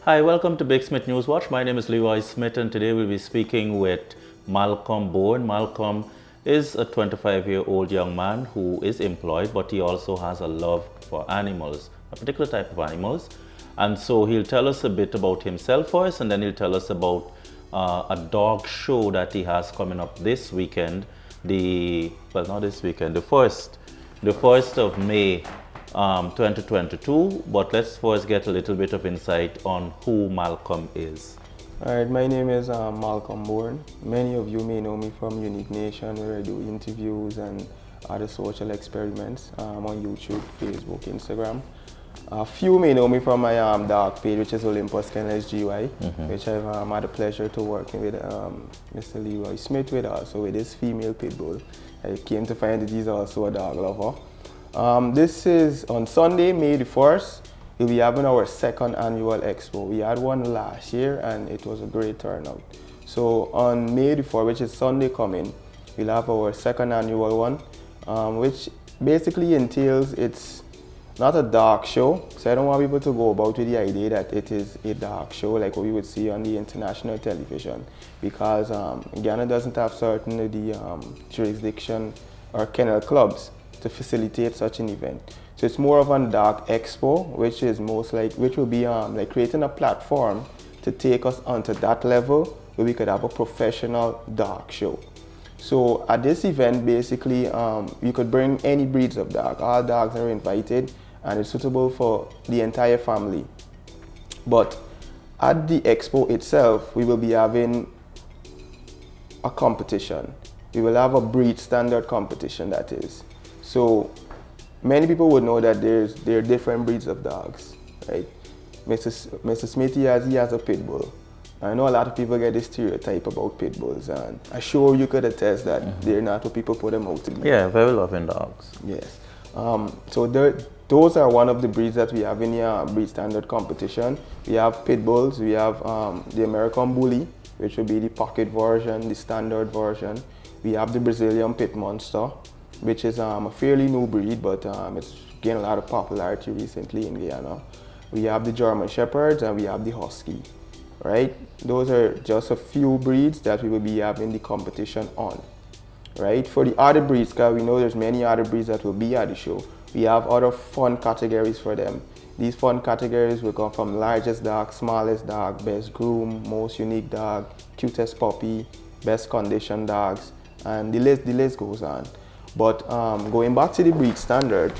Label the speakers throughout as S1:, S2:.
S1: Hi, welcome to Big Smith News Watch. My name is Leroy Smith, and today we'll be speaking with Malcolm Bourne. Malcolm is a 25-year-old young man who is employed, but he also has a love for animals, a particular type of animals. And so he'll tell us a bit about himself first, and then he'll tell us about a dog show that he has coming up this weekend. Not this weekend, the first of May 2022, but let's first get a little bit of insight on who Malcolm is.
S2: Alright, my name is Malcolm Bourne. Many of you may know me from Unique Nation, where I do interviews and other social experiments on YouTube, Facebook, Instagram. A few may know me from my dog page, which is Olympus Kennels GY, which I've had the pleasure to working with Mr. Leroy Smith with, also with his female pit bull. I came to find that he's also a dog lover. This is on Sunday, May the 1st. We'll be having our second annual expo. We had one last year and it was a great turnout. So on May the 4th, which is Sunday coming, we'll have our second annual one, which basically entails it's not a dog show. So I don't want people to go about with the idea that it is a dog show like what we would see on the international television, because Ghana doesn't have certain the jurisdiction or kennel clubs to facilitate such an event. So it's more of a Dog Expo, which will be like creating a platform to take us onto that level where we could have a professional dog show. So at this event, basically, you could bring any breeds of dog. All dogs are invited, and it's suitable for the entire family. But at the expo itself, we will be having a competition. We will have a breed standard competition, that is. So many people would know that there are different breeds of dogs, right? Mr. Smith, he has a pit bull. I know a lot of people get this stereotype about pit bulls, and I'm sure you could attest that they're not what people put them out to be.
S1: Yeah, very loving dogs.
S2: Yes. Those are one of the breeds that we have in the breed standard competition. We have pit bulls, we have the American Bully, which will be the pocket version, the standard version. We have the Brazilian Pit Monster, which is a fairly new breed, but it's gained a lot of popularity recently in Guyana. We have the German Shepherds and we have the Husky, right? Those are just a few breeds that we will be having the competition on, right? For the other breeds, because we know there's many other breeds that will be at the show, we have other fun categories for them. These fun categories will come from largest dog, smallest dog, best groom, most unique dog, cutest puppy, best condition dogs, and the list goes on. But going back to the breed standard,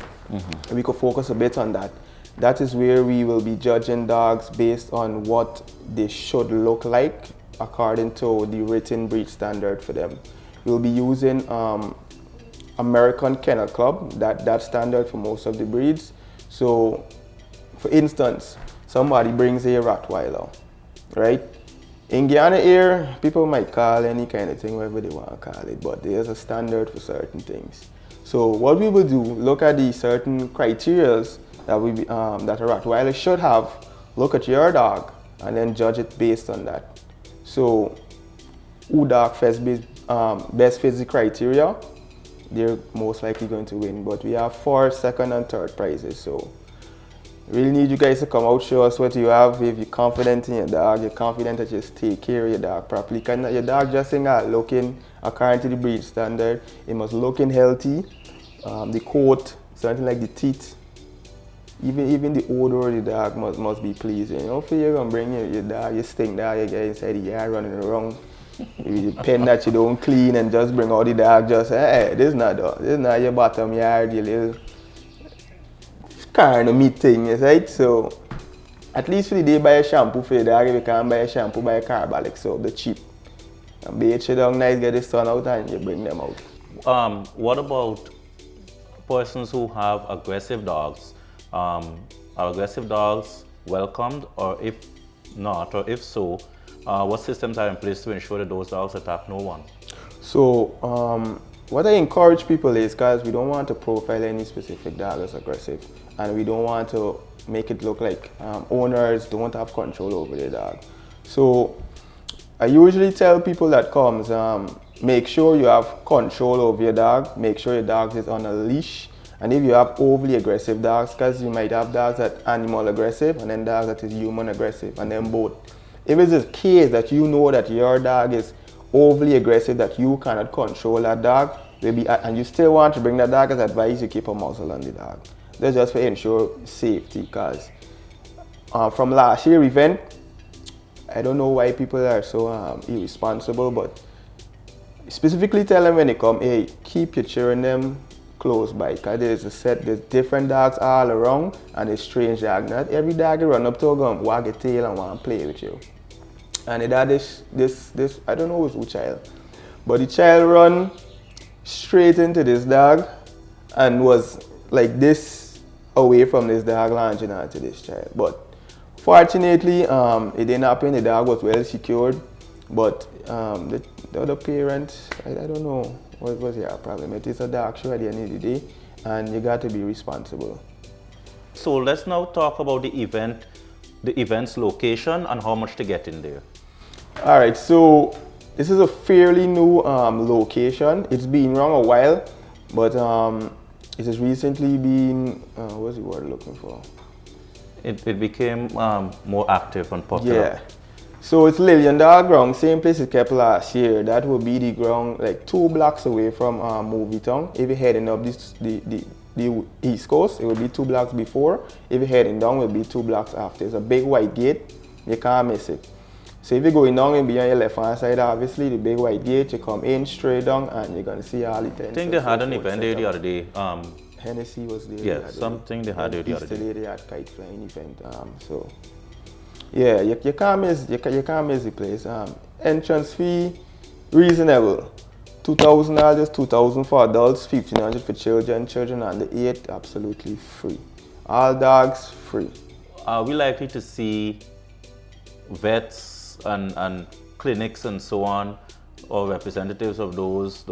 S2: we could focus a bit on that. That is where we will be judging dogs based on what they should look like according to the written breed standard for them. We'll be using American Kennel Club, that standard for most of the breeds. So, for instance, somebody brings a Rottweiler, right? In Guyana here, people might call any kind of thing whatever they want to call it, but there's a standard for certain things. So what we will do, look at the certain criteria that that a Rottweiler should have, look at your dog, and then judge it based on that. So who dog best fits the criteria, they're most likely going to win. But we have 4th, 2nd, and 3rd prizes. So really need you guys to come out, show us what you have. If you're confident in your dog, you're confident that you just take care of your dog properly. Because your dog just ain't got looking according to the breed standard. It must looking healthy. The coat, something like the teeth, even the odor of the dog must be pleasing. You know, if you're gonna bring your dog, you stink dog, you get inside the yard running around. You depend that you don't clean and just bring out the dog. Just hey, this is not your bottom yard, your little kind of meat thing, right? So at least for the day, buy a shampoo for your dog. If you can't buy a shampoo, buy a carbolic soap, the cheap. And bathe your dog nice, get the sun out, and you bring them out.
S1: What about persons who have aggressive dogs? Are aggressive dogs welcomed, or if not, or if so, what systems are in place to ensure that those dogs attack no one?
S2: So what I encourage people is, guys, we don't want to profile any specific dog as aggressive, and we don't want to make it look like owners don't have control over their dog. So I usually tell people that comes, make sure you have control over your dog, make sure your dog is on a leash, And if you have overly aggressive dogs, because you might have dogs that animal aggressive and then dogs that is human aggressive, and then both. If it's a case that you know that your dog is overly aggressive, that you cannot control that dog, maybe, and you still want to bring that dog, as advice you keep a muzzle on the dog. That's just for ensure safety, because from last year event, I don't know why people are so irresponsible, but specifically tell them when they come, hey, keep your children them close by, because there's different dogs all around, and it's strange dog. Not every dog will run up to a wag a tail and want to play with you. And it had this I don't know who's child, but the child run straight into this dog and was like this away from this dog, launching onto this child. But fortunately, it didn't happen. The dog was well secured, but the other parent, I don't know what was their problem. It is a dog show at the end of the day, and you got to be responsible.
S1: So let's now talk about the event's location and how much to get in there.
S2: All right, so this is a fairly new location. It's been around a while, but it has recently been, what's the word I'm looking for?
S1: It became more active and popular.
S2: Yeah. So it's Liliendaal ground, same place it kept last year. That will be the ground like 2 blocks away from Movie Town. If you're heading up the East Coast, it will be 2 blocks before. If you're heading down, it will be 2 blocks after. It's a big white gate. You can't miss it. So if you're going down and be on your left hand side, obviously the big white gate, you come in straight down and you're going to see all the tents.
S1: I think they had an event there the other day.
S2: Hennessy was there.
S1: Yeah, something they had there the other day.
S2: Yesterday they had kite flying event. So yeah, you can't miss the place. Entrance fee reasonable. $2,000, $2,000 for adults, $1,500 for children. Children under 8 absolutely free. All dogs free.
S1: Are we likely to see vets and clinics and so on, or representatives of those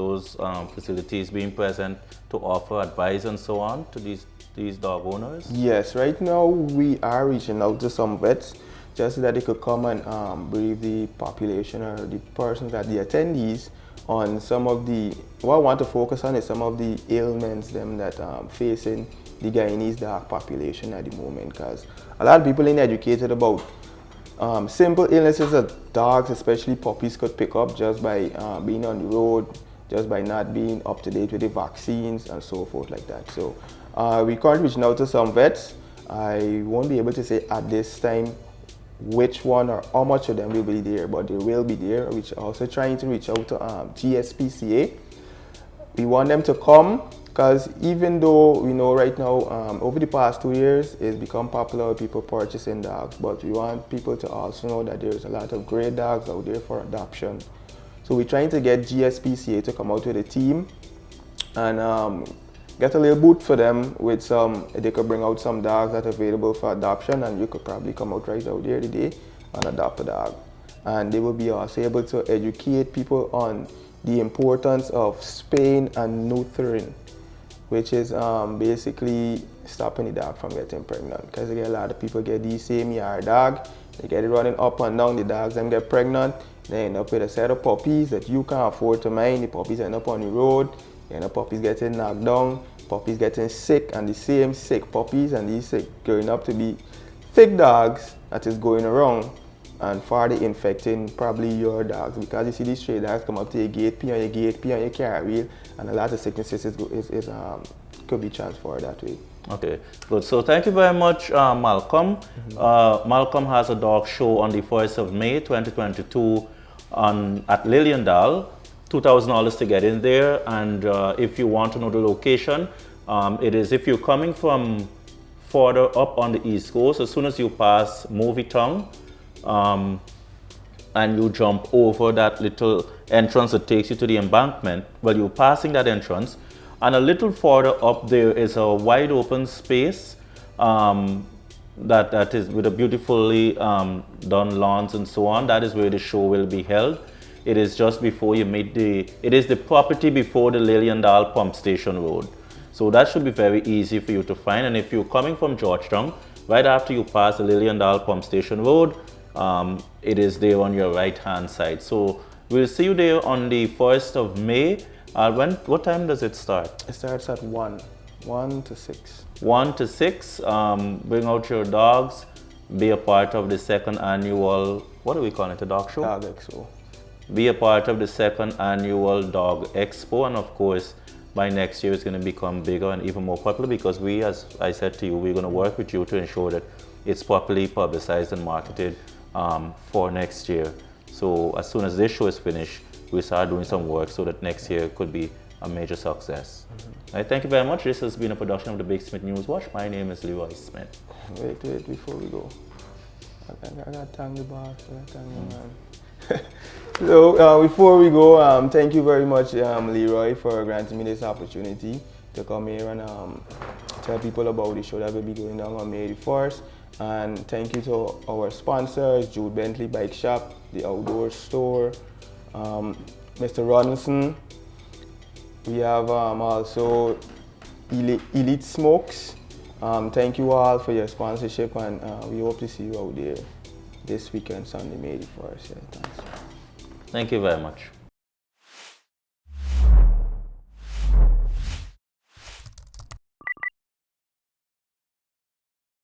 S1: facilities being present to offer advice and so on to these dog owners?
S2: Yes, right now we are reaching out to some vets just so that they could come and brief the population or the persons that the attendees on some of the, what I want to focus on is some of the ailments them that facing the Guyanese dog population at the moment, because a lot of people ain't educated about simple illnesses that dogs, especially puppies, could pick up just by being on the road, just by not being up to date with the vaccines and so forth like that. So we currently reaching out to some vets. I won't be able to say at this time which one or how much of them will be there, but they will be there. We're also trying to reach out to GSPCA. We want them to come, because even though we know right now, over the past 2 years, it's become popular with people purchasing dogs, but we want people to also know that there's a lot of great dogs out there for adoption. So we're trying to get GSPCA to come out with a team and get a little booth for them with some, they could bring out some dogs that are available for adoption, and you could probably come out right out there today and adopt a dog. And they will be also able to educate people on the importance of spaying and neutering, which is basically stopping the dog from getting pregnant. Because a lot of people get these same yard dog, they get it running up and down, the dogs then get pregnant, they end up with a set of puppies that you can't afford to mind. The puppies end up on the road, the puppies getting knocked down, puppies getting sick, and the same sick puppies and these sick growing up to be thick dogs that is going around and further infecting probably your dogs, because you see these stray dogs come up to your gate, pee on your gate, pee on your carry wheel, and a lot of sicknesses could be transferred that way.
S1: Okay, good. So thank you very much, Malcolm. Malcolm has a dog show on the 1st of May 2022 at Liliendaal. $2,000 to get in there, and if you want to know the location, it is if you're coming from further up on the East Coast, as soon as you pass Movie Town, and you jump over that little entrance that takes you to the embankment, well, you're passing that entrance, and a little further up there is a wide open space that is with a beautifully done lawns and so on. That is where the show will be held. It is just before you meet it is the property before the Liliendaal Pump Station Road. So that should be very easy for you to find. And if you're coming from Georgetown, right after you pass the Liliendaal Pump Station Road, it is there on your right hand side. So we'll see you there on the 1st of May. What time does it start?
S2: It starts at 1. 1 to 6.
S1: 1 to 6. Bring out your dogs. Be a part of the second annual, what do we call it, a dog show?
S2: Dog Expo.
S1: Be a part of the second annual Dog Expo, and of course, by next year it's going to become bigger and even more popular, because we, as I said to you, we're going to work with you to ensure that it's properly publicized and marketed for next year. So as soon as this show is finished, we start doing some work so that next year could be a major success. All right, thank you very much. This has been a production of the Big Smith News Watch. My name is Leroy Smith.
S2: Wait, before we go. I got to thank the boss. Man. So before we go, thank you very much, Leroy, for granting me this opportunity to come here and tell people about the show that will be going down on May the 1st. And thank you to our sponsors, Jude Bentley Bike Shop, the Outdoor Store, Mr. Robinson. We have also Elite Smokes. Thank you all for your sponsorship, and we hope to see you out there this weekend, Sunday, May the 1st. Yeah, thanks.
S1: Thank you very much.